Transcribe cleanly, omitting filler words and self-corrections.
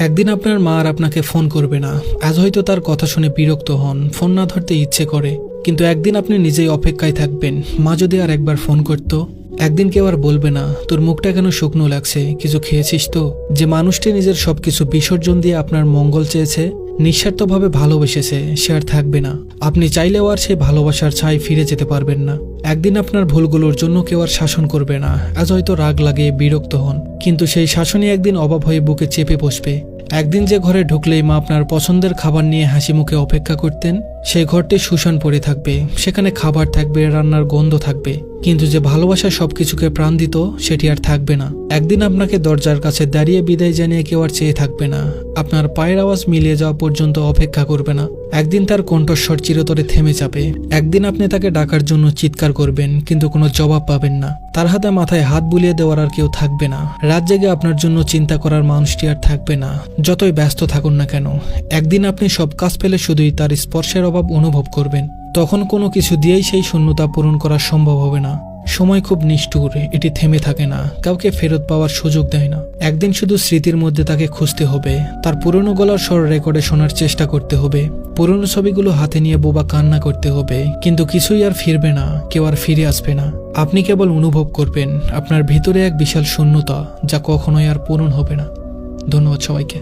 একদিন আপনার মা আর আপনাকে ফোন করবে না। আজ হয়তো তার কথা শুনে বিরক্ত হন, ফোন না ধরতে ইচ্ছে করে, কিন্তু একদিন আপনি নিজেই অপেক্ষায় থাকবেন। মা যদি আর একবার ফোন করত। একদিন কেউ আর বলবে না, তোর মুখটা কেন শুকনো লাগছে, কিছু খেয়েছিস তো। যে মানুষটি নিজের সবকিছু বিসর্জন দিয়ে আপনার মঙ্গল চেয়েছে, নিঃস্বার্থভাবে ভালোবেসেছে, সে আর থাকবে না। আপনি চাইলেও আর সেই ভালোবাসার ছাই ফিরে যেতে পারবেন না। একদিন আপনার ভুলগুলোর জন্য কেউ আর শাসন করবে না। আজ হয়তো রাগ লাগে, বিরক্ত হন, কিন্তু সেই শাসনই একদিন অভাব হয়ে বুকে চেপে বসবে। একদিন যে ঘরে ঢুকলেই মা আপনার পছন্দের খাবার নিয়ে হাসি মুখে অপেক্ষা করতেন, সেই ঘরটি শুষণ পড়ে থাকবে। সেখানে খাবার থাকবে, রান্নার গন্ধ থাকবে, কিন্তু যে ভালোবাসা সবকিছুকে প্রাণ দিত, সেটি আর থাকবে না। একদিন আপনাকে দরজার কাছে দাঁড়িয়ে বিদায় জানিয়ে কেউ আর চেয়ে থাকবে না। আপনার পায়ের আওয়াজ মিলিয়ে যাওয়া পর্যন্ত অপেক্ষা করবে না। একদিন তার কণ্ঠস্বর চিরতরে থেমে যাবে। একদিন আপনি তাকে ডাকার জন্য চিৎকার করবেন, কিন্তু কোনো জবাব পাবেন না। তার হাতে মাথায় হাত বুলিয়ে দেওয়ার আর কেউ থাকবে না। রাত জেগে আপনার জন্য চিন্তা করার মানুষটি আর থাকবে না, যতই ব্যস্ত থাকুন না কেন। একদিন আপনি সব কাজ ফেলে শুধুই তার স্পর্শের অভাব অনুভব করবেন। তখন কোনো কিছু দিয়েই সেই শূন্যতা পূরণ করা সম্ভব হবে না। সময় খুব নিষ্ঠুর, এটি থেমে থাকে না, কাউকে ফেরত পাওয়ার সুযোগ দেয় না। একদিন শুধু স্মৃতির মধ্যে তাকে খুঁজতে হবে, তার পুরনো গলার স্বর রেকর্ডে শোনার চেষ্টা করতে হবে, পুরনো ছবিগুলো হাতে নিয়ে বোবা কান্না করতে হবে, কিন্তু কিছুই আর ফিরবে না, কেউ আর ফিরে আসবে না। আপনি কেবল অনুভব করবেন আপনার ভিতরে এক বিশাল শূন্যতা, যা কখনোই আর পূরণ হবে না। ধন্যবাদ সবাইকে।